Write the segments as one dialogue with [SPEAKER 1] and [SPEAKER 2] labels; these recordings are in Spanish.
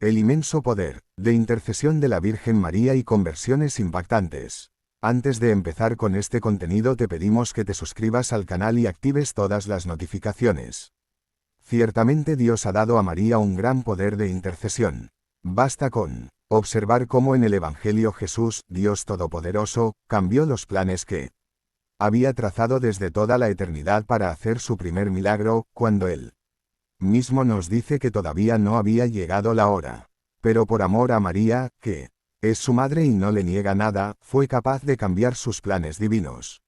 [SPEAKER 1] El inmenso poder de intercesión de la Virgen María y conversiones impactantes. Antes de empezar con este contenido te pedimos que te suscribas al canal y actives todas las notificaciones. Ciertamente Dios ha dado a María un gran poder de intercesión. Basta con observar cómo en el Evangelio Jesús, Dios Todopoderoso, cambió los planes que había trazado desde toda la eternidad para hacer su primer milagro, cuando Él mismo nos dice que todavía no había llegado la hora. Pero por amor a María, que es su madre y no le niega nada, fue capaz de cambiar sus planes divinos.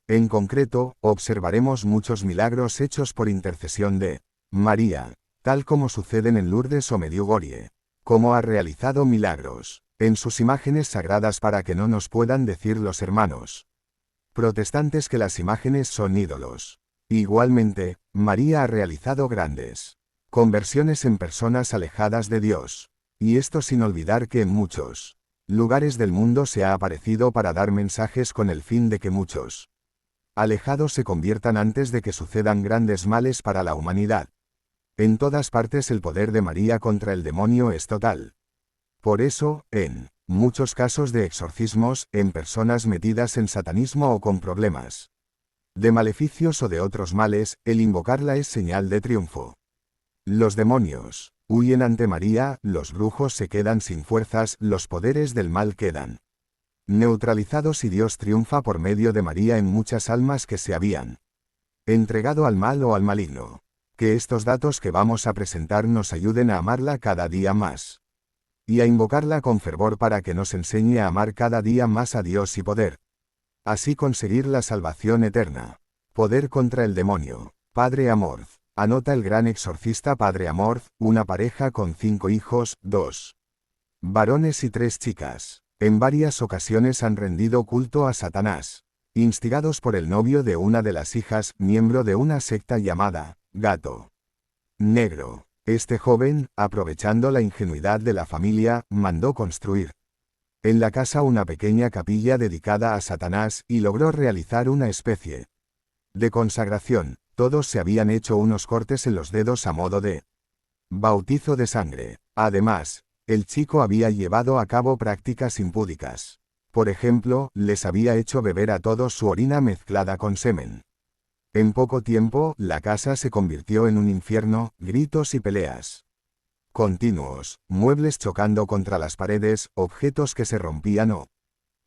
[SPEAKER 1] En concreto, observaremos muchos milagros hechos por intercesión de María, tal como suceden en Lourdes o Medjugorje. Cómo ha realizado milagros en sus imágenes sagradas para que no nos puedan decir los hermanos protestantes que las imágenes son ídolos. Igualmente, María ha realizado grandes conversiones en personas alejadas de Dios. Y esto sin olvidar que en muchos lugares del mundo se ha aparecido para dar mensajes con el fin de que muchos alejados se conviertan antes de que sucedan grandes males para la humanidad. En todas partes el poder de María contra el demonio es total. Por eso, en muchos casos de exorcismos, en personas metidas en satanismo o con problemas de maleficios o de otros males, el invocarla es señal de triunfo. Los demonios huyen ante María, los brujos se quedan sin fuerzas, los poderes del mal quedan neutralizados y Dios triunfa por medio de María en muchas almas que se habían entregado al mal o al maligno. Que estos datos que vamos a presentar nos ayuden a amarla cada día más. Y a invocarla con fervor para que nos enseñe a amar cada día más a Dios y poder así conseguir la salvación eterna. Poder contra el demonio. Padre Amorth. Anota el gran exorcista Padre Amorth, una pareja con 5 hijos, 2 varones y 3 chicas. En varias ocasiones han rendido culto a Satanás, instigados por el novio de una de las hijas, miembro de una secta llamada Gato Negro. Este joven, aprovechando la ingenuidad de la familia, mandó construir en la casa una pequeña capilla dedicada a Satanás y logró realizar una especie de consagración. Todos se habían hecho unos cortes en los dedos a modo de bautizo de sangre. Además, el chico había llevado a cabo prácticas impúdicas. Por ejemplo, les había hecho beber a todos su orina mezclada con semen. En poco tiempo, la casa se convirtió en un infierno, gritos y peleas continuos, muebles chocando contra las paredes, objetos que se rompían o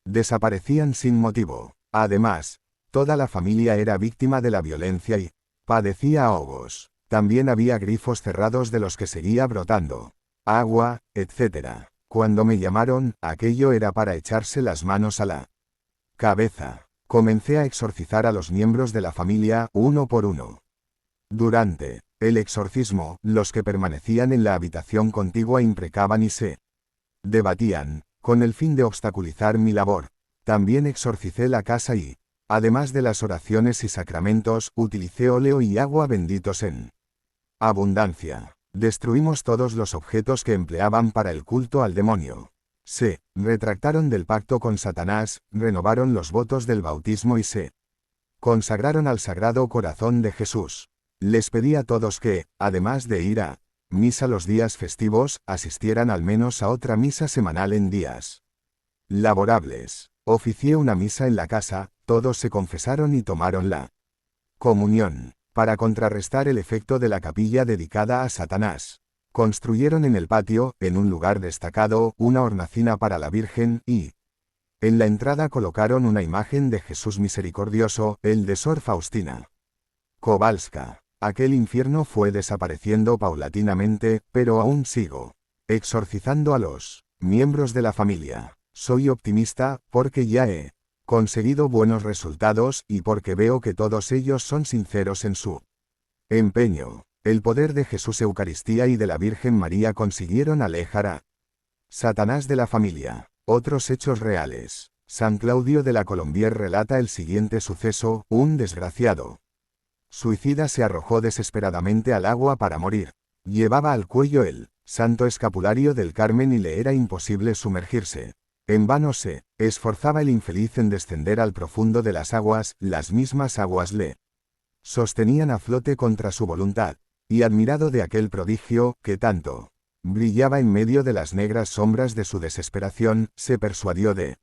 [SPEAKER 1] desaparecían sin motivo. Además, toda la familia era víctima de la violencia y padecía ahogos. También había grifos cerrados de los que seguía brotando agua, etc. Cuando me llamaron, aquello era para echarse las manos a la cabeza. Comencé a exorcizar a los miembros de la familia, uno por uno. Durante el exorcismo, los que permanecían en la habitación contigua imprecaban y se debatían, con el fin de obstaculizar mi labor. También exorcicé la casa y, además de las oraciones y sacramentos, utilicé óleo y agua benditos en abundancia. Destruimos todos los objetos que empleaban para el culto al demonio. Se retractaron del pacto con Satanás, renovaron los votos del bautismo y se consagraron al Sagrado Corazón de Jesús. Les pedí a todos que, además de ir a misa los días festivos, asistieran al menos a otra misa semanal en días laborables. Oficié una misa en la casa, todos se confesaron y tomaron la comunión. Para contrarrestar el efecto de la capilla dedicada a Satanás, construyeron en el patio, en un lugar destacado, una hornacina para la Virgen y en la entrada colocaron una imagen de Jesús misericordioso, el de Sor Faustina Kowalska. Aquel infierno fue desapareciendo paulatinamente, pero aún sigo exorcizando a los miembros de la familia. Soy optimista, porque ya he conseguido buenos resultados, y porque veo que todos ellos son sinceros en su empeño. El poder de Jesús Eucaristía y de la Virgen María consiguieron alejar a Satanás de la familia. Otros hechos reales. San Claudio de la Colombière relata el siguiente suceso: un desgraciado suicida se arrojó desesperadamente al agua para morir. Llevaba al cuello el santo escapulario del Carmen y le era imposible sumergirse. En vano se esforzaba el infeliz en descender al profundo de las mismas aguas le sostenían a flote contra su voluntad. Y admirado de aquel prodigio, que tanto brillaba en medio de las negras sombras de su desesperación, se persuadió de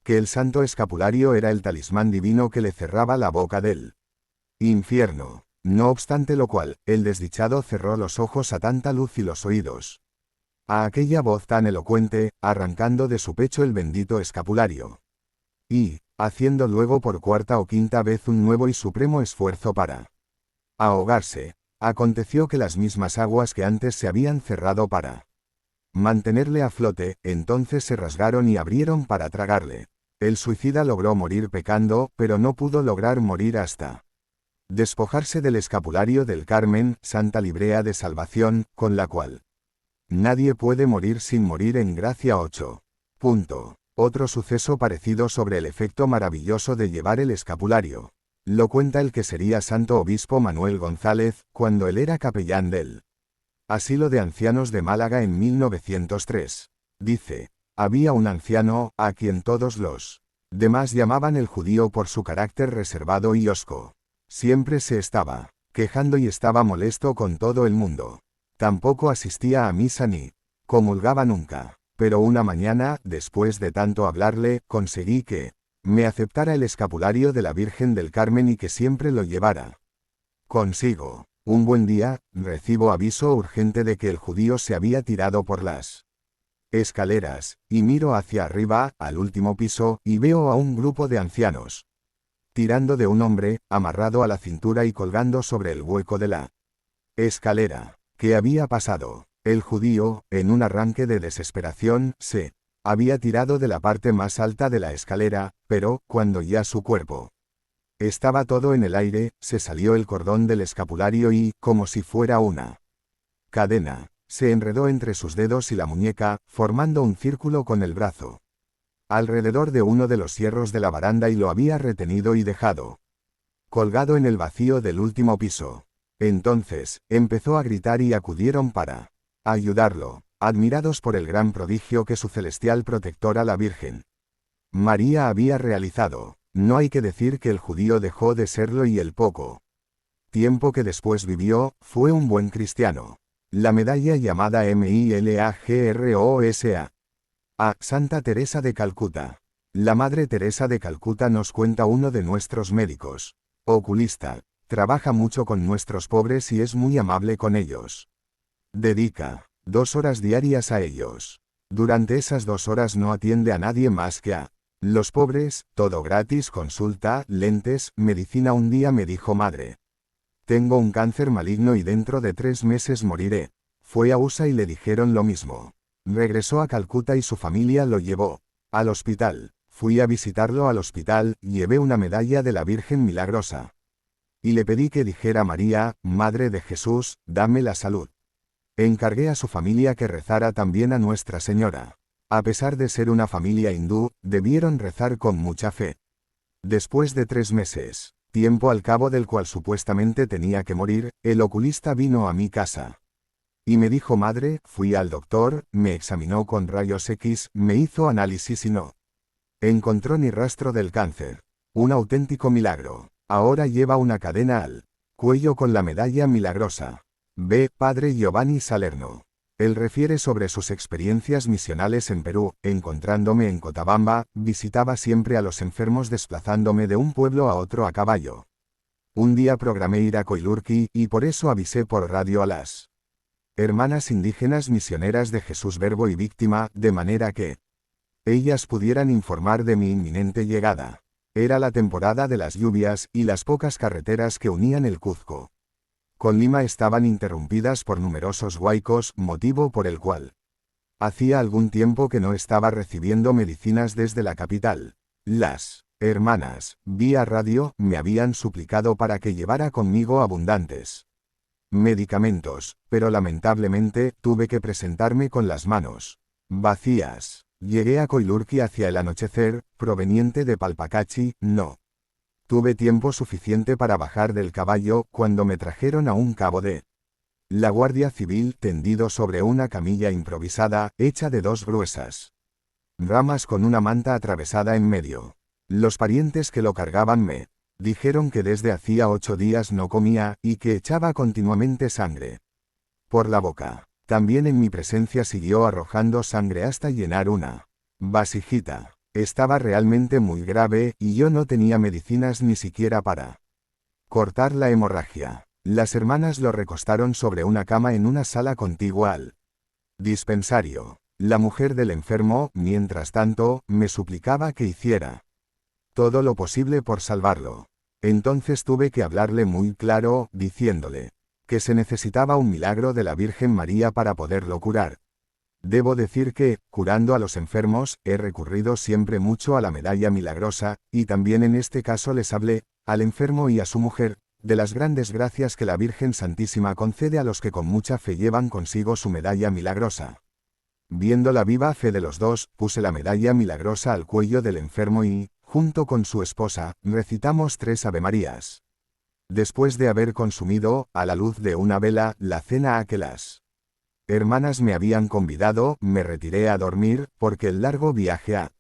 [SPEAKER 1] que el santo escapulario era el talismán divino que le cerraba la boca del infierno. No obstante lo cual, el desdichado cerró los ojos a tanta luz y los oídos a aquella voz tan elocuente, arrancando de su pecho el bendito escapulario. Y, haciendo luego por cuarta o quinta vez un nuevo y supremo esfuerzo para ahogarse, aconteció que las mismas aguas que antes se habían cerrado para mantenerle a flote, entonces se rasgaron y abrieron para tragarle. El suicida logró morir pecando, pero no pudo lograr morir hasta despojarse del escapulario del Carmen, santa librea de salvación, con la cual nadie puede morir sin morir en gracia. 8. Otro suceso parecido sobre el efecto maravilloso de llevar el escapulario lo cuenta el que sería santo obispo Manuel González, cuando él era capellán del asilo de ancianos de Málaga en 1903. Dice, había un anciano, a quien todos los demás llamaban el judío por su carácter reservado y hosco. Siempre se estaba quejando y estaba molesto con todo el mundo. Tampoco asistía a misa ni comulgaba nunca. Pero una mañana, después de tanto hablarle, conseguí que me aceptara el escapulario de la Virgen del Carmen y que siempre lo llevara consigo. Un buen día, recibo aviso urgente de que el judío se había tirado por las escaleras, y miro hacia arriba, al último piso, y veo a un grupo de ancianos tirando de un hombre, amarrado a la cintura y colgando sobre el hueco de la escalera. ¿Qué había pasado? El judío, en un arranque de desesperación, se había tirado de la parte más alta de la escalera, pero, cuando ya su cuerpo estaba todo en el aire, se salió el cordón del escapulario y, como si fuera una cadena, se enredó entre sus dedos y la muñeca, formando un círculo con el brazo alrededor de uno de los hierros de la baranda y lo había retenido y dejado colgado en el vacío del último piso. Entonces, empezó a gritar y acudieron para ayudarlo, admirados por el gran prodigio que su celestial protectora la Virgen María había realizado. No hay que decir que el judío dejó de serlo y el poco tiempo que después vivió, fue un buen cristiano. La medalla llamada Milagros a Santa Teresa de Calcuta. La Madre Teresa de Calcuta nos cuenta uno de nuestros médicos, oculista, trabaja mucho con nuestros pobres y es muy amable con ellos. Dedica 2 horas diarias a ellos. Durante esas 2 horas no atiende a nadie más que a los pobres, todo gratis, consulta, lentes, medicina. Un día me dijo: madre, tengo un cáncer maligno y dentro de 3 meses moriré. Fue a USA y le dijeron lo mismo. Regresó a Calcuta y su familia lo llevó al hospital. Fui a visitarlo al hospital, llevé una medalla de la Virgen Milagrosa. Y le pedí que dijera: María, Madre de Jesús, dame la salud. Encargué a su familia que rezara también a Nuestra Señora. A pesar de ser una familia hindú, debieron rezar con mucha fe. Después de 3 meses, tiempo al cabo del cual supuestamente tenía que morir, el oculista vino a mi casa. Y me dijo: madre, fui al doctor, me examinó con rayos X, me hizo análisis y no encontró ni rastro del cáncer. Un auténtico milagro. Ahora lleva una cadena al cuello con la medalla milagrosa. B. Padre Giovanni Salerno. Él refiere sobre sus experiencias misionales en Perú. Encontrándome en Cochabamba, visitaba siempre a los enfermos desplazándome de un pueblo a otro a caballo. Un día programé ir a Coyulurqui, y por eso avisé por radio a las hermanas indígenas misioneras de Jesús Verbo y Víctima, de manera que ellas pudieran informar de mi inminente llegada. Era la temporada de las lluvias, y las pocas carreteras que unían el Cuzco con Lima estaban interrumpidas por numerosos huaicos, motivo por el cual hacía algún tiempo que no estaba recibiendo medicinas desde la capital. Las hermanas, vía radio, me habían suplicado para que llevara conmigo abundantes medicamentos, pero lamentablemente, tuve que presentarme con las manos vacías. Llegué a Coyulurqui hacia el anochecer, proveniente de Palpacachi. No tuve tiempo suficiente para bajar del caballo, cuando me trajeron a un cabo de la Guardia Civil tendido sobre una camilla improvisada, hecha de 2 gruesas ramas con una manta atravesada en medio. Los parientes que lo cargaban me dijeron que desde hacía 8 días no comía, y que echaba continuamente sangre por la boca. También en mi presencia siguió arrojando sangre hasta llenar una vasijita. Estaba realmente muy grave y yo no tenía medicinas ni siquiera para cortar la hemorragia. Las hermanas lo recostaron sobre una cama en una sala contigua al dispensario. La mujer del enfermo, mientras tanto, me suplicaba que hiciera todo lo posible por salvarlo. Entonces tuve que hablarle muy claro, diciéndole que se necesitaba un milagro de la Virgen María para poderlo curar. Debo decir que, curando a los enfermos, he recurrido siempre mucho a la medalla milagrosa, y también en este caso les hablé, al enfermo y a su mujer, de las grandes gracias que la Virgen Santísima concede a los que con mucha fe llevan consigo su medalla milagrosa. Viendo la viva fe de los dos, puse la medalla milagrosa al cuello del enfermo y, junto con su esposa, recitamos 3 Avemarías. Después de haber consumido, a la luz de una vela, la cena a que las hermanas me habían convidado, me retiré a dormir, porque el largo viaje a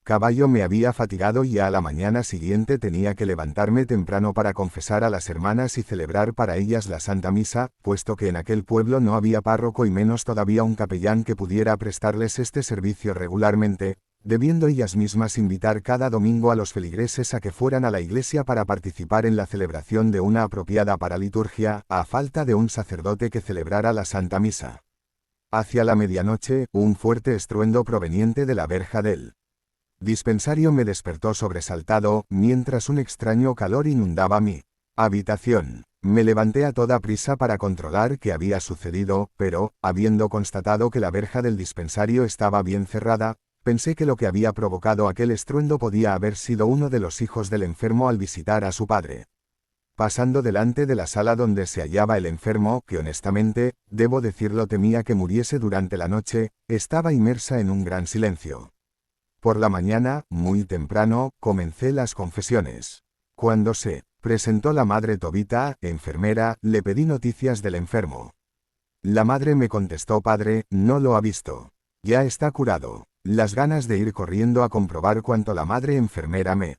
[SPEAKER 1] caballo me había fatigado y a la mañana siguiente tenía que levantarme temprano para confesar a las hermanas y celebrar para ellas la Santa Misa, puesto que en aquel pueblo no había párroco y menos todavía un capellán que pudiera prestarles este servicio regularmente, debiendo ellas mismas invitar cada domingo a los feligreses a que fueran a la iglesia para participar en la celebración de una apropiada paraliturgia, a falta de un sacerdote que celebrara la Santa Misa. Hacia la medianoche, un fuerte estruendo proveniente de la verja del dispensario me despertó sobresaltado, mientras un extraño calor inundaba mi habitación. Me levanté a toda prisa para controlar qué había sucedido, pero, habiendo constatado que la verja del dispensario estaba bien cerrada, pensé que lo que había provocado aquel estruendo podía haber sido uno de los hijos del enfermo al visitar a su padre. Pasando delante de la sala donde se hallaba el enfermo, que honestamente, debo decirlo, temía que muriese durante la noche, estaba inmersa en un gran silencio. Por la mañana, muy temprano, comencé las confesiones. Cuando se presentó la madre Tobita, enfermera, le pedí noticias del enfermo. La madre me contestó: padre, no lo ha visto. Ya está curado. Las ganas de ir corriendo a comprobar cuanto la madre enfermera me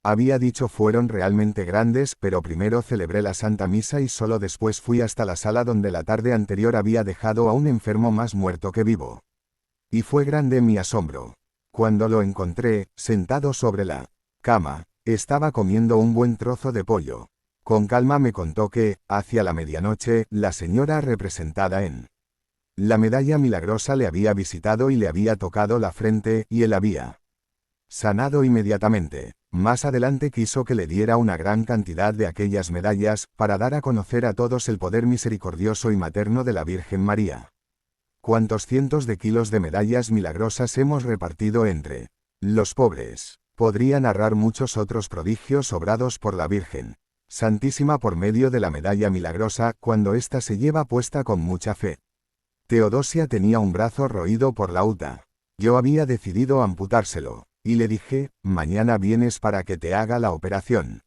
[SPEAKER 1] había dicho fueron realmente grandes, pero primero celebré la Santa Misa y solo después fui hasta la sala donde la tarde anterior había dejado a un enfermo más muerto que vivo. Y fue grande mi asombro. Cuando lo encontré, sentado sobre la cama, estaba comiendo un buen trozo de pollo. Con calma me contó que, hacia la medianoche, la señora representada en la medalla milagrosa le había visitado y le había tocado la frente, y él había sanado inmediatamente. Más adelante quiso que le diera una gran cantidad de aquellas medallas, para dar a conocer a todos el poder misericordioso y materno de la Virgen María. ¿Cuántos cientos de kilos de medallas milagrosas hemos repartido entre los pobres? Podría narrar muchos otros prodigios obrados por la Virgen Santísima por medio de la medalla milagrosa, cuando ésta se lleva puesta con mucha fe. Teodosia tenía un brazo roído por la uta. Yo había decidido amputárselo, y le dije: mañana vienes para que te haga la operación.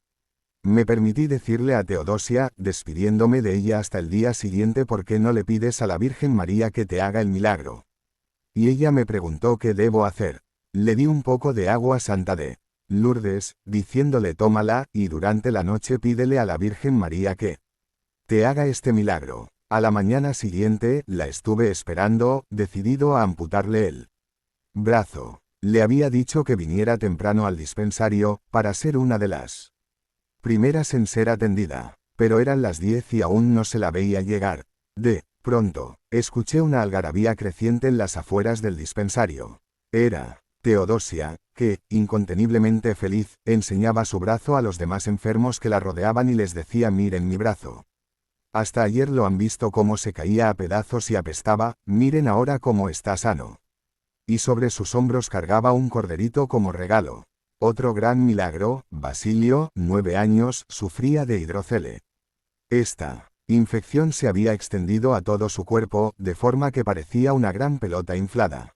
[SPEAKER 1] Me permití decirle a Teodosia, despidiéndome de ella hasta el día siguiente: ¿por qué no le pides a la Virgen María que te haga el milagro? Y ella me preguntó qué debo hacer. Le di un poco de agua santa de Lourdes, diciéndole: tómala, y durante la noche pídele a la Virgen María que te haga este milagro. A la mañana siguiente, la estuve esperando, decidido a amputarle el brazo. Le había dicho que viniera temprano al dispensario, para ser una de las primeras en ser atendida, pero eran las 10 y aún no se la veía llegar. De pronto, escuché una algarabía creciente en las afueras del dispensario. Era Teodosia, que, inconteniblemente feliz, enseñaba su brazo a los demás enfermos que la rodeaban y les decía: miren mi brazo. Hasta ayer lo han visto cómo se caía a pedazos y apestaba, miren ahora cómo está sano. Y sobre sus hombros cargaba un corderito como regalo. Otro gran milagro: Basilio, 9 años, sufría de hidrocele. Esta infección se había extendido a todo su cuerpo, de forma que parecía una gran pelota inflada.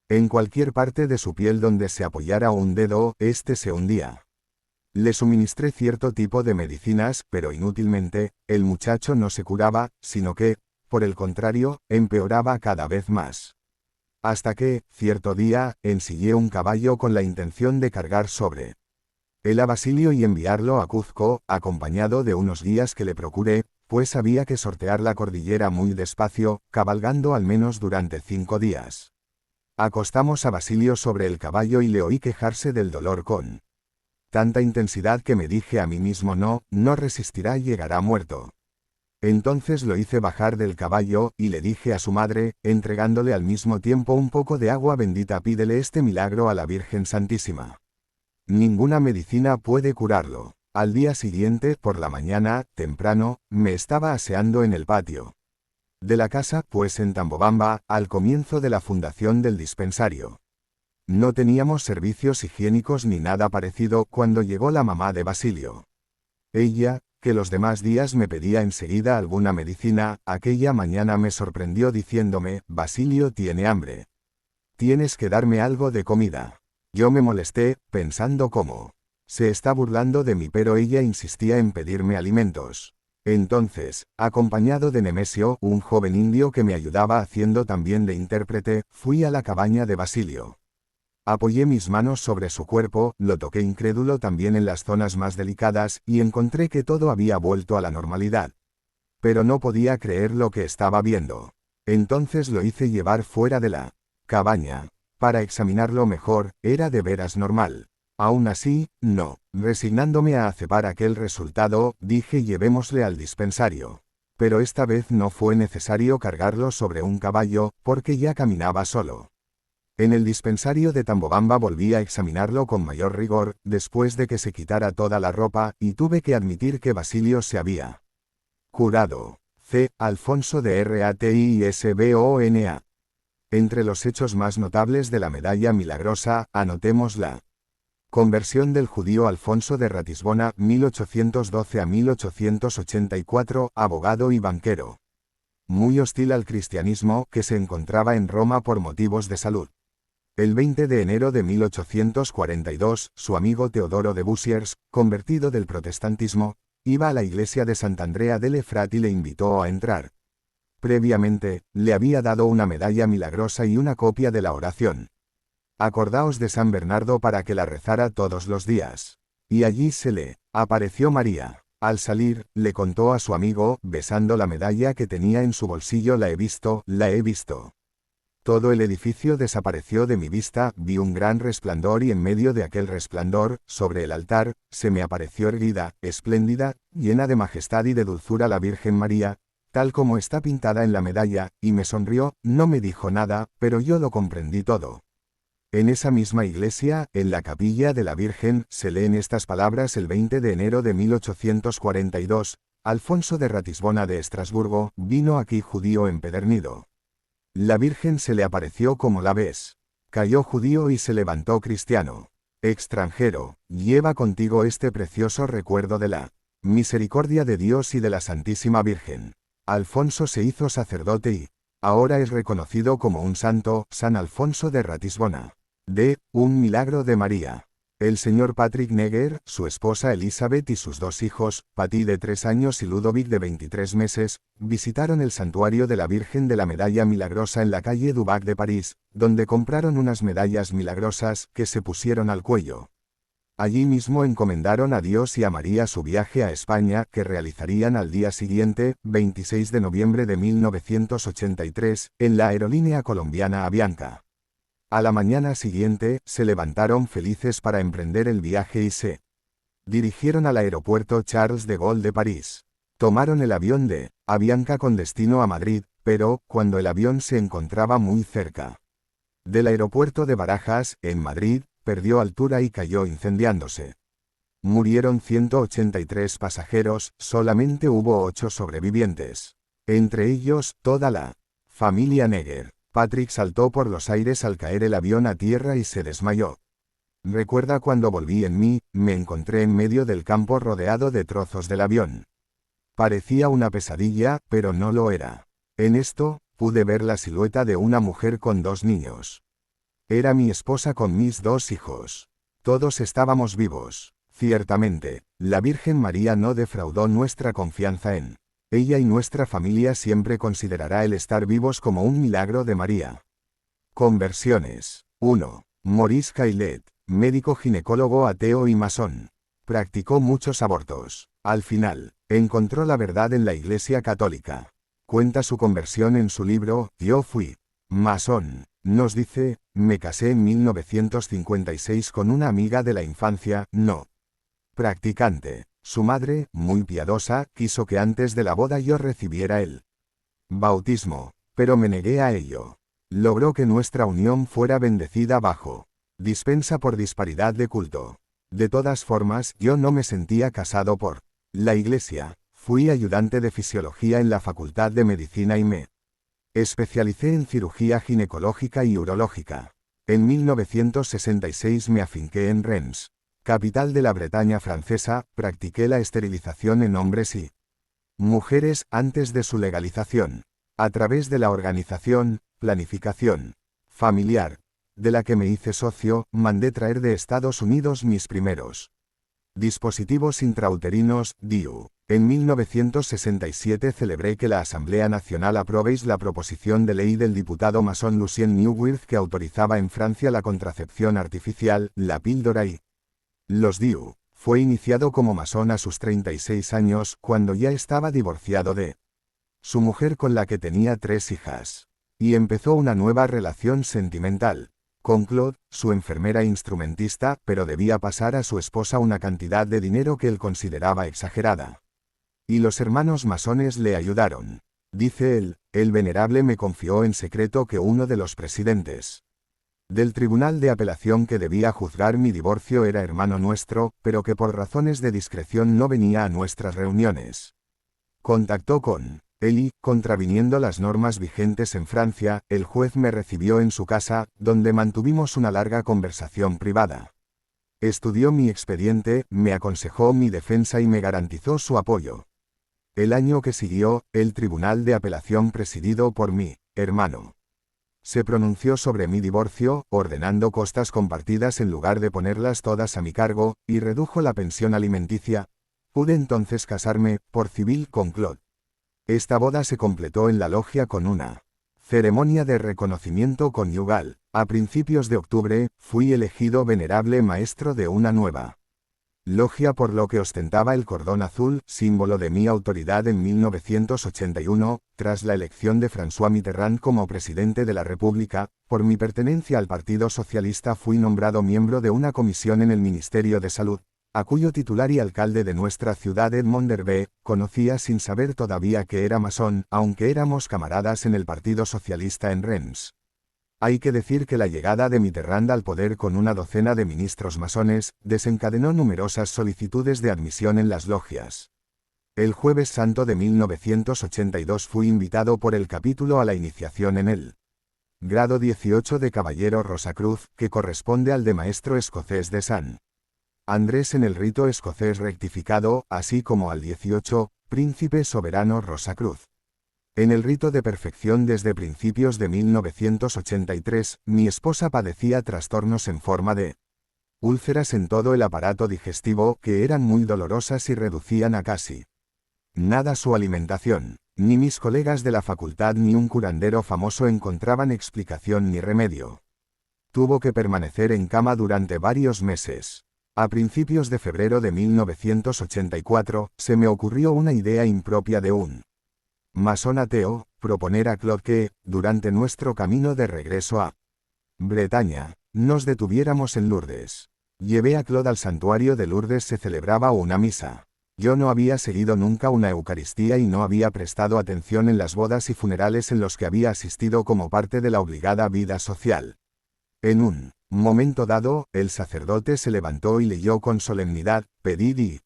[SPEAKER 1] En cualquier parte de su piel donde se apoyara un dedo, este se hundía. Le suministré cierto tipo de medicinas, pero inútilmente. El muchacho no se curaba, sino que, por el contrario, empeoraba cada vez más. Hasta que, cierto día, ensillé un caballo con la intención de cargar sobre él a Basilio y enviarlo a Cuzco, acompañado de unos guías que le procuré, pues había que sortear la cordillera muy despacio, cabalgando al menos durante 5 días. Acostamos a Basilio sobre el caballo y le oí quejarse del dolor con tanta intensidad que me dije a mí mismo no resistirá y llegará muerto. Entonces lo hice bajar del caballo, y le dije a su madre, entregándole al mismo tiempo un poco de agua bendita: pídele este milagro a la Virgen Santísima. Ninguna medicina puede curarlo. Al día siguiente, por la mañana, temprano, me estaba aseando en el patio de la casa, pues en Tambobamba, al comienzo de la fundación del dispensario. No teníamos servicios higiénicos ni nada parecido cuando llegó la mamá de Basilio. Ella, que los demás días me pedía enseguida alguna medicina, aquella mañana me sorprendió diciéndome: Basilio tiene hambre. Tienes que darme algo de comida. Yo me molesté, pensando cómo se está burlando de mí, pero ella insistía en pedirme alimentos. Entonces, acompañado de Nemesio, un joven indio que me ayudaba haciendo también de intérprete, fui a la cabaña de Basilio. Apoyé mis manos sobre su cuerpo, lo toqué incrédulo también en las zonas más delicadas, y encontré que todo había vuelto a la normalidad. Pero no podía creer lo que estaba viendo. Entonces lo hice llevar fuera de la cabaña. Para examinarlo mejor, era de veras normal. Aún así, no. Resignándome a aceptar aquel resultado, dije: llevémosle al dispensario. Pero esta vez no fue necesario cargarlo sobre un caballo, porque ya caminaba solo. En el dispensario de Tambobamba volví a examinarlo con mayor rigor, después de que se quitara toda la ropa, y tuve que admitir que Basilio se había curado. C. Alfonso de Ratisbona. Entre los hechos más notables de la medalla milagrosa, anotemos la conversión del judío Alfonso de Ratisbona, 1812 a 1884, abogado y banquero. Muy hostil al cristianismo, que se encontraba en Roma por motivos de salud. El 20 de enero de 1842, su amigo Teodoro de Busiers, convertido del protestantismo, iba a la iglesia de Sant'Andrea dell'Efrate y le invitó a entrar. Previamente, le había dado una medalla milagrosa y una copia de la oración. Acordaos de San Bernardo para que la rezara todos los días. Y allí se le apareció María. Al salir, le contó a su amigo, besando la medalla que tenía en su bolsillo: la he visto, la he visto. Todo el edificio desapareció de mi vista, vi un gran resplandor, y en medio de aquel resplandor, sobre el altar, se me apareció erguida, espléndida, llena de majestad y de dulzura la Virgen María, tal como está pintada en la medalla, y me sonrió. No me dijo nada, pero yo lo comprendí todo. En esa misma iglesia, en la capilla de la Virgen, se leen estas palabras: el 20 de enero de 1842, Alfonso de Ratisbona de Estrasburgo, vino aquí judío empedernido. La Virgen se le apareció como la ves. Cayó judío y se levantó cristiano. Extranjero, lleva contigo este precioso recuerdo de la misericordia de Dios y de la Santísima Virgen. Alfonso se hizo sacerdote y ahora es reconocido como un santo, San Alfonso de Ratisbona. Un milagro de María. El señor Patrick Neger, su esposa Elizabeth y sus 2 hijos, Patty de 3 años y Ludovic de 23 meses, visitaron el santuario de la Virgen de la Medalla Milagrosa en la calle Dubac de París, donde compraron unas medallas milagrosas que se pusieron al cuello. Allí mismo encomendaron a Dios y a María su viaje a España, que realizarían al día siguiente, 26 de noviembre de 1983, en la aerolínea colombiana Avianca. A la mañana siguiente, se levantaron felices para emprender el viaje y se dirigieron al aeropuerto Charles de Gaulle de París. Tomaron el avión de Avianca con destino a Madrid, pero, cuando el avión se encontraba muy cerca del aeropuerto de Barajas, en Madrid, perdió altura y cayó incendiándose. Murieron 183 pasajeros, solamente hubo 8 sobrevivientes. Entre ellos, toda la familia Neger. Patrick saltó por los aires al caer el avión a tierra y se desmayó. Recuerda: cuando volví en mí, me encontré en medio del campo rodeado de trozos del avión. Parecía una pesadilla, pero no lo era. En esto, pude ver la silueta de una mujer con 2 niños. Era mi esposa con mis 2 hijos. Todos estábamos vivos. Ciertamente, la Virgen María no defraudó nuestra confianza en ella, y nuestra familia siempre considerará el estar vivos como un milagro de María. Conversiones. 1. Maurice Caillet, médico ginecólogo ateo y masón. Practicó muchos abortos. Al final, Encontró la verdad en la Iglesia Católica. Cuenta su conversión en su libro, Yo fui masón. Nos dice, me casé en 1956 con una amiga de la infancia, no practicante. Su madre, muy piadosa, quiso que antes de la boda yo recibiera el bautismo, pero me negué a ello. Logró que nuestra unión fuera bendecida bajo dispensa por disparidad de culto. De todas formas, yo no me sentía casado por la Iglesia. Fui ayudante de fisiología en la Facultad de Medicina y me especialicé en cirugía ginecológica y urológica. En 1966 me afinqué en Rennes, capital de la Bretaña francesa, practiqué la esterilización en hombres y mujeres antes de su legalización, a través de la organización, planificación familiar, de la que me hice socio, mandé traer de Estados Unidos mis primeros dispositivos intrauterinos, DIU. En 1967 celebré que la Asamblea Nacional aprobéis la proposición de ley del diputado masón Lucien Neuwirth que autorizaba en Francia la contracepción artificial, la píldora y los DIU. Fue iniciado como masón a sus 36 años, cuando ya estaba divorciado de su mujer con la que tenía 3 hijas. Y empezó una nueva relación sentimental con Claude, su enfermera instrumentista, pero debía pasar a su esposa una cantidad de dinero que él consideraba exagerada. Y los hermanos masones le ayudaron. Dice él, el venerable me confió en secreto que uno de los presidentes del tribunal de apelación que debía juzgar mi divorcio era hermano nuestro, pero que por razones de discreción no venía a nuestras reuniones. Contactó con él y, contraviniendo las normas vigentes en Francia, el juez me recibió en su casa, donde mantuvimos una larga conversación privada. Estudió mi expediente, me aconsejó mi defensa y me garantizó su apoyo. El año que siguió, el tribunal de apelación presidido por mi hermano se pronunció sobre mi divorcio, ordenando costas compartidas en lugar de ponerlas todas a mi cargo, y redujo la pensión alimenticia. Pude entonces casarme, por civil, con Claude. Esta boda se completó en la logia con una ceremonia de reconocimiento conyugal. A principios de octubre, fui elegido venerable maestro de una nueva logia por lo que ostentaba el cordón azul, símbolo de mi autoridad en 1981, tras la elección de François Mitterrand como presidente de la República. Por mi pertenencia al Partido Socialista fui nombrado miembro de una comisión en el Ministerio de Salud, a cuyo titular y alcalde de nuestra ciudad Edmond Derbe, conocía sin saber todavía que era masón, aunque éramos camaradas en el Partido Socialista en Rennes. Hay que decir que la llegada de Mitterrand al poder con una docena de ministros masones, desencadenó numerosas solicitudes de admisión en las logias. El Jueves Santo de 1982 fui invitado por el capítulo a la iniciación en el grado 18 de Caballero Rosacruz, que corresponde al de Maestro Escocés de San Andrés en el rito escocés rectificado, así como al 18, Príncipe Soberano Rosacruz. En el rito de perfección desde principios de 1983, mi esposa padecía trastornos en forma de úlceras en todo el aparato digestivo que eran muy dolorosas y reducían a casi nada su alimentación. Ni mis colegas de la facultad ni un curandero famoso encontraban explicación ni remedio. Tuvo que permanecer en cama durante varios meses. A principios de febrero de 1984, se me ocurrió una idea impropia de un masón ateo, proponer a Claude que, durante nuestro camino de regreso a Bretaña, nos detuviéramos en Lourdes. Llevé a Claude al santuario de Lourdes, se celebraba una misa. Yo no había seguido nunca una Eucaristía y no había prestado atención en las bodas y funerales en los que había asistido como parte de la obligada vida social. En un momento dado, el sacerdote se levantó y leyó con solemnidad, pedid y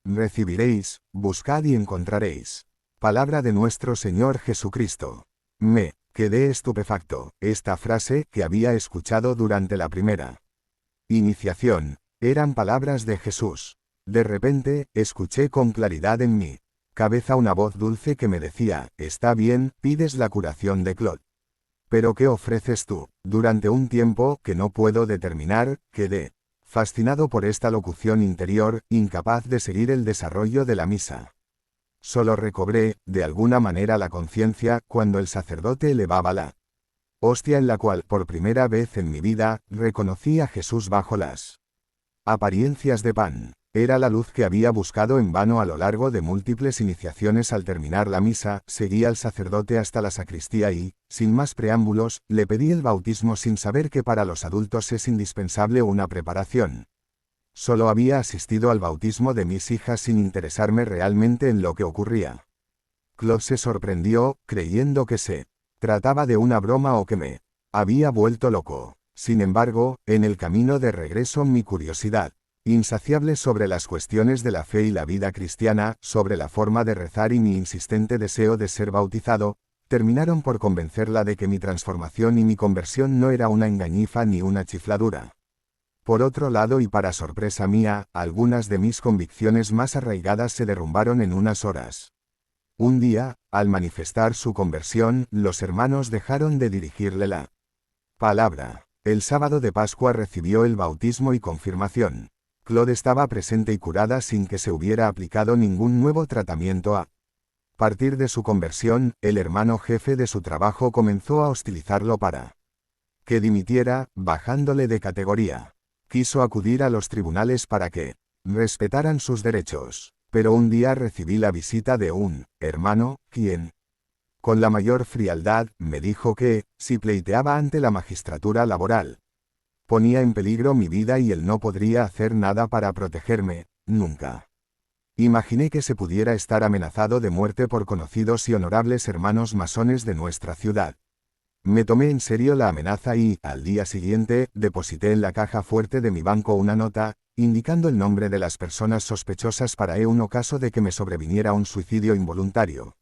[SPEAKER 1] recibiréis, buscad y encontraréis. Palabra de nuestro Señor Jesucristo. Me quedé estupefacto. Esta frase, que había escuchado durante la primera iniciación, eran palabras de Jesús. De repente, escuché con claridad en mi cabeza una voz dulce que me decía, está bien, pides la curación de Claude. Pero ¿qué ofreces tú? Durante un tiempo, que no puedo determinar, quedé fascinado por esta locución interior, incapaz de seguir el desarrollo de la misa. Solo recobré, de alguna manera, la conciencia, cuando el sacerdote elevaba la hostia en la cual, por primera vez en mi vida, reconocí a Jesús bajo las apariencias de pan. Era la luz que había buscado en vano a lo largo de múltiples iniciaciones. Al terminar la misa, seguí al sacerdote hasta la sacristía y, sin más preámbulos, le pedí el bautismo sin saber que para los adultos es indispensable una preparación. Solo había asistido al bautismo de mis hijas sin interesarme realmente en lo que ocurría. Claude se sorprendió, creyendo que se trataba de una broma o que me había vuelto loco. Sin embargo, en el camino de regreso mi curiosidad, insaciable sobre las cuestiones de la fe y la vida cristiana, sobre la forma de rezar y mi insistente deseo de ser bautizado, terminaron por convencerla de que mi transformación y mi conversión no era una engañifa ni una chifladura. Por otro lado y para sorpresa mía, algunas de mis convicciones más arraigadas se derrumbaron en unas horas. Un día, al manifestar su conversión, los hermanos dejaron de dirigirle la palabra. El sábado de Pascua recibió el bautismo y confirmación. Claude estaba presente y curada sin que se hubiera aplicado ningún nuevo tratamiento. A partir de su conversión, el hermano jefe de su trabajo comenzó a hostilizarlo para que dimitiera, bajándole de categoría. Quiso acudir a los tribunales para que respetaran sus derechos, pero un día recibí la visita de un hermano, quien, con la mayor frialdad, me dijo que, si pleiteaba ante la magistratura laboral, ponía en peligro mi vida y él no podría hacer nada para protegerme, nunca. Imaginé que se pudiera estar amenazado de muerte por conocidos y honorables hermanos masones de nuestra ciudad. Me tomé en serio la amenaza y, al día siguiente, deposité en la caja fuerte de mi banco una nota, indicando el nombre de las personas sospechosas para un caso de que me sobreviniera un suicidio involuntario.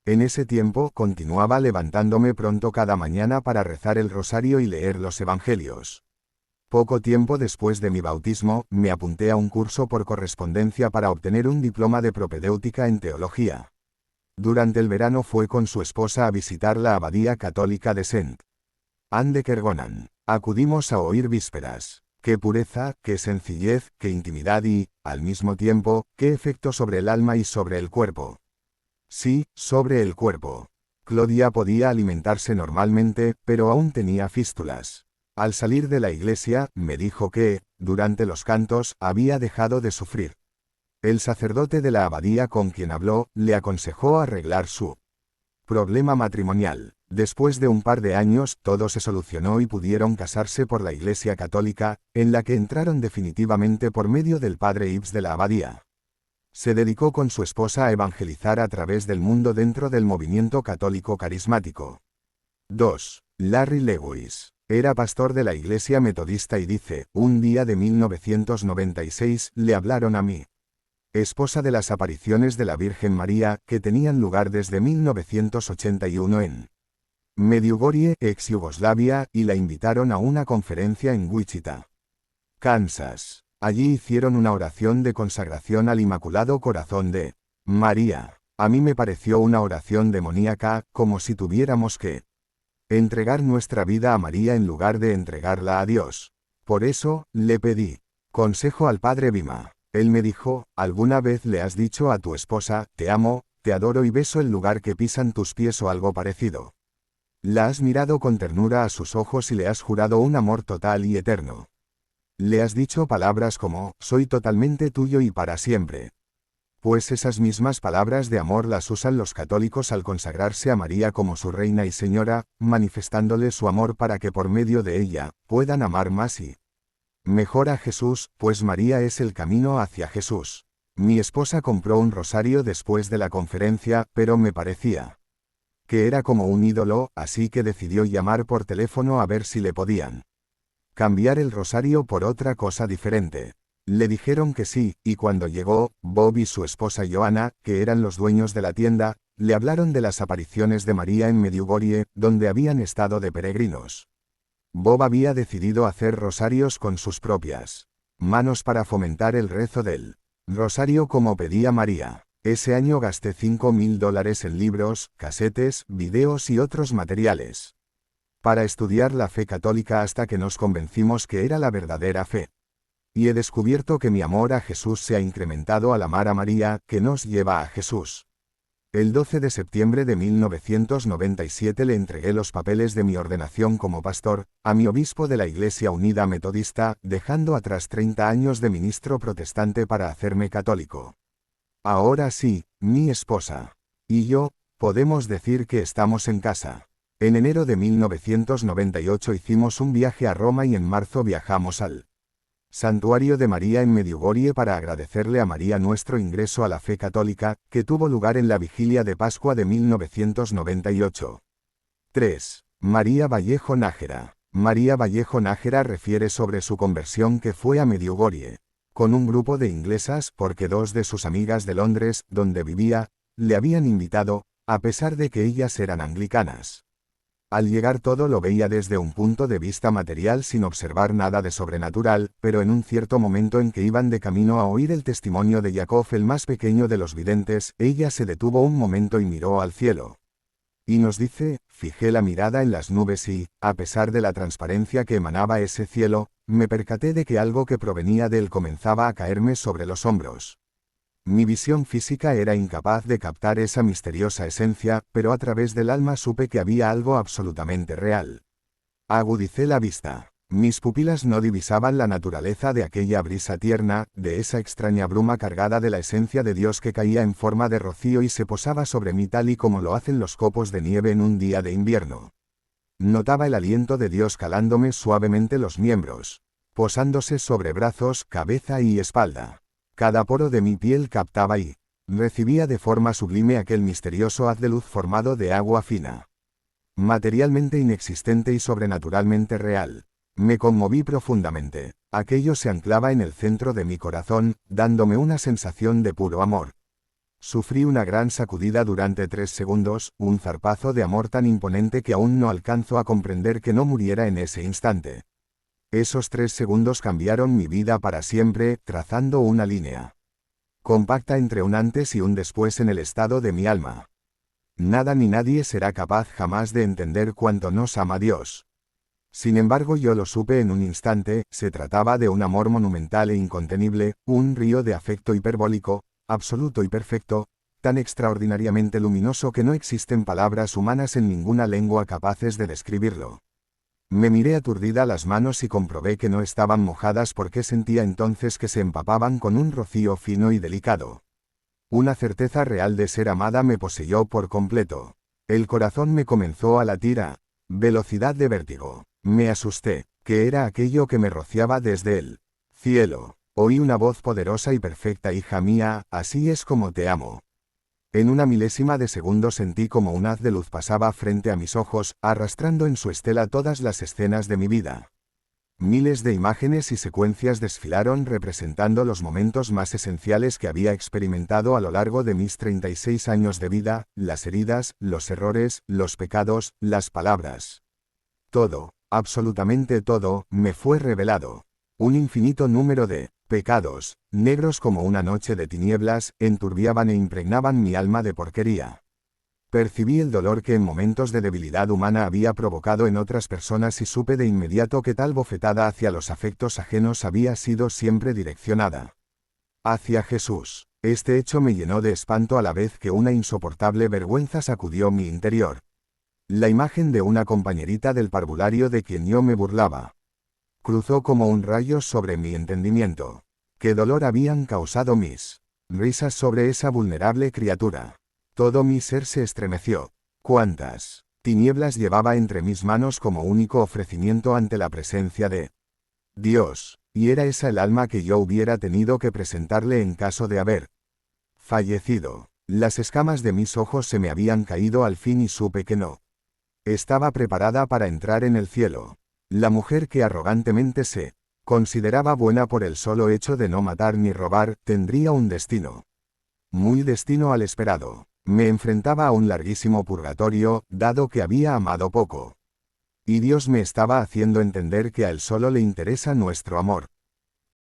[SPEAKER 1] En ese tiempo, continuaba levantándome pronto cada mañana para rezar el rosario y leer los evangelios. Poco tiempo después de mi bautismo, me apunté a un curso por correspondencia para obtener un diploma de propedéutica en teología. Durante el verano fue con su esposa a visitar la abadía católica de St. Anne de Kergonan. Acudimos a oír vísperas. Qué pureza, qué sencillez, qué intimidad y, al mismo tiempo, qué efecto sobre el alma y sobre el cuerpo. Sí, sobre el cuerpo. Claudia podía alimentarse normalmente, pero aún tenía fístulas. Al salir de la iglesia, me dijo que, durante los cantos, había dejado de sufrir. El sacerdote de la abadía con quien habló, le aconsejó arreglar su problema matrimonial. Después de un par de años, todo se solucionó y pudieron casarse por la Iglesia Católica, en la que entraron definitivamente por medio del padre Ives de la abadía. Se dedicó con su esposa a evangelizar a través del mundo dentro del movimiento católico carismático. 2. Larry Lewis. Era pastor de la iglesia metodista y dice, un día de 1996, le hablaron a mí, esposa de las apariciones de la Virgen María, que tenían lugar desde 1981 en Medjugorje, ex Yugoslavia, y la invitaron a una conferencia en Wichita, Kansas. Allí hicieron una oración de consagración al Inmaculado Corazón de María. A mí me pareció una oración demoníaca, como si tuviéramos que entregar nuestra vida a María en lugar de entregarla a Dios. Por eso, le pedí consejo al padre Bima. Él me dijo, ¿alguna vez le has dicho a tu esposa, te amo, te adoro y beso el lugar que pisan tus pies o algo parecido? La has mirado con ternura a sus ojos y le has jurado un amor total y eterno. Le has dicho palabras como, soy totalmente tuyo y para siempre. Pues esas mismas palabras de amor las usan los católicos al consagrarse a María como su reina y señora, manifestándole su amor para que por medio de ella, puedan amar más y mejor a Jesús, pues María es el camino hacia Jesús. Mi esposa compró un rosario después de la conferencia, pero me parecía que era como un ídolo, así que decidió llamar por teléfono a ver si le podían cambiar el rosario por otra cosa diferente. Le dijeron que sí, y cuando llegó, Bob y su esposa Joanna, que eran los dueños de la tienda, le hablaron de las apariciones de María en Medjugorje, donde habían estado de peregrinos. Bob había decidido hacer rosarios con sus propias manos para fomentar el rezo del rosario como pedía María. Ese año gasté $5,000 en libros, casetes, videos y otros materiales para estudiar la fe católica hasta que nos convencimos que era la verdadera fe. Y he descubierto que mi amor a Jesús se ha incrementado al amar a María, que nos lleva a Jesús. El 12 de septiembre de 1997 le entregué los papeles de mi ordenación como pastor, a mi obispo de la Iglesia Unida Metodista, dejando atrás 30 años de ministro protestante para hacerme católico. Ahora sí, mi esposa y yo, podemos decir que estamos en casa. En enero de 1998 hicimos un viaje a Roma y en marzo viajamos al Santuario de María en Medjugorje para agradecerle a María nuestro ingreso a la fe católica, que tuvo lugar en la vigilia de Pascua de 1998. 3. María Vallejo Nájera. María Vallejo Nájera refiere sobre su conversión que fue a Medjugorje con un grupo de inglesas porque dos de sus amigas de Londres, donde vivía, le habían invitado, a pesar de que ellas eran anglicanas. Al llegar todo lo veía desde un punto de vista material sin observar nada de sobrenatural, pero en un cierto momento en que iban de camino a oír el testimonio de Jacob el más pequeño de los videntes, ella se detuvo un momento y miró al cielo. Y nos dice, fijé la mirada en las nubes y, a pesar de la transparencia que emanaba ese cielo, me percaté de que algo que provenía de él comenzaba a caerme sobre los hombros. Mi visión física era incapaz de captar esa misteriosa esencia, pero a través del alma supe que había algo absolutamente real. Agudicé la vista. Mis pupilas no divisaban la naturaleza de aquella brisa tierna, de esa extraña bruma cargada de la esencia de Dios que caía en forma de rocío y se posaba sobre mí tal y como lo hacen los copos de nieve en un día de invierno. Notaba el aliento de Dios calándome suavemente los miembros, posándose sobre brazos, cabeza y espalda. Cada poro de mi piel captaba y recibía de forma sublime aquel misterioso haz de luz formado de agua fina. Materialmente inexistente y sobrenaturalmente real. Me conmoví profundamente. Aquello se anclaba en el centro de mi corazón, dándome una sensación de puro amor. Sufrí una gran sacudida durante 3 segundos, un zarpazo de amor tan imponente que aún no alcanzo a comprender que no muriera en ese instante. Esos 3 segundos cambiaron mi vida para siempre, trazando una línea compacta entre un antes y un después en el estado de mi alma. Nada ni nadie será capaz jamás de entender cuánto nos ama Dios. Sin embargo, yo lo supe en un instante, se trataba de un amor monumental e incontenible, un río de afecto hiperbólico, absoluto y perfecto, tan extraordinariamente luminoso que no existen palabras humanas en ninguna lengua capaces de describirlo. Me miré aturdida las manos y comprobé que no estaban mojadas porque sentía entonces que se empapaban con un rocío fino y delicado. Una certeza real de ser amada me poseyó por completo. El corazón me comenzó a latir a velocidad de vértigo. Me asusté. ¿Qué era aquello que me rociaba desde el cielo? Oí una voz poderosa y perfecta: hija mía, así es como te amo. En una milésima de segundo sentí como un haz de luz pasaba frente a mis ojos, arrastrando en su estela todas las escenas de mi vida. Miles de imágenes y secuencias desfilaron representando los momentos más esenciales que había experimentado a lo largo de mis 36 años de vida, las heridas, los errores, los pecados, las palabras. Todo, absolutamente todo, me fue revelado. Un infinito número de pecados, negros como una noche de tinieblas, enturbiaban e impregnaban mi alma de porquería. Percibí el dolor que en momentos de debilidad humana había provocado en otras personas y supe de inmediato que tal bofetada hacia los afectos ajenos había sido siempre direccionada hacia Jesús. Este hecho me llenó de espanto a la vez que una insoportable vergüenza sacudió mi interior. La imagen de una compañerita del parvulario de quien yo me burlaba cruzó como un rayo sobre mi entendimiento. ¿Qué dolor habían causado mis risas sobre esa vulnerable criatura? Todo mi ser se estremeció. ¿Cuántas tinieblas llevaba entre mis manos como único ofrecimiento ante la presencia de Dios? Y era esa el alma que yo hubiera tenido que presentarle en caso de haber fallecido. Las escamas de mis ojos se me habían caído al fin y supe que no estaba preparada para entrar en el cielo. La mujer que arrogantemente se consideraba buena por el solo hecho de no matar ni robar, tendría un destino muy destino al esperado. Me enfrentaba a un larguísimo purgatorio, dado que había amado poco. Y Dios me estaba haciendo entender que a Él solo le interesa nuestro amor.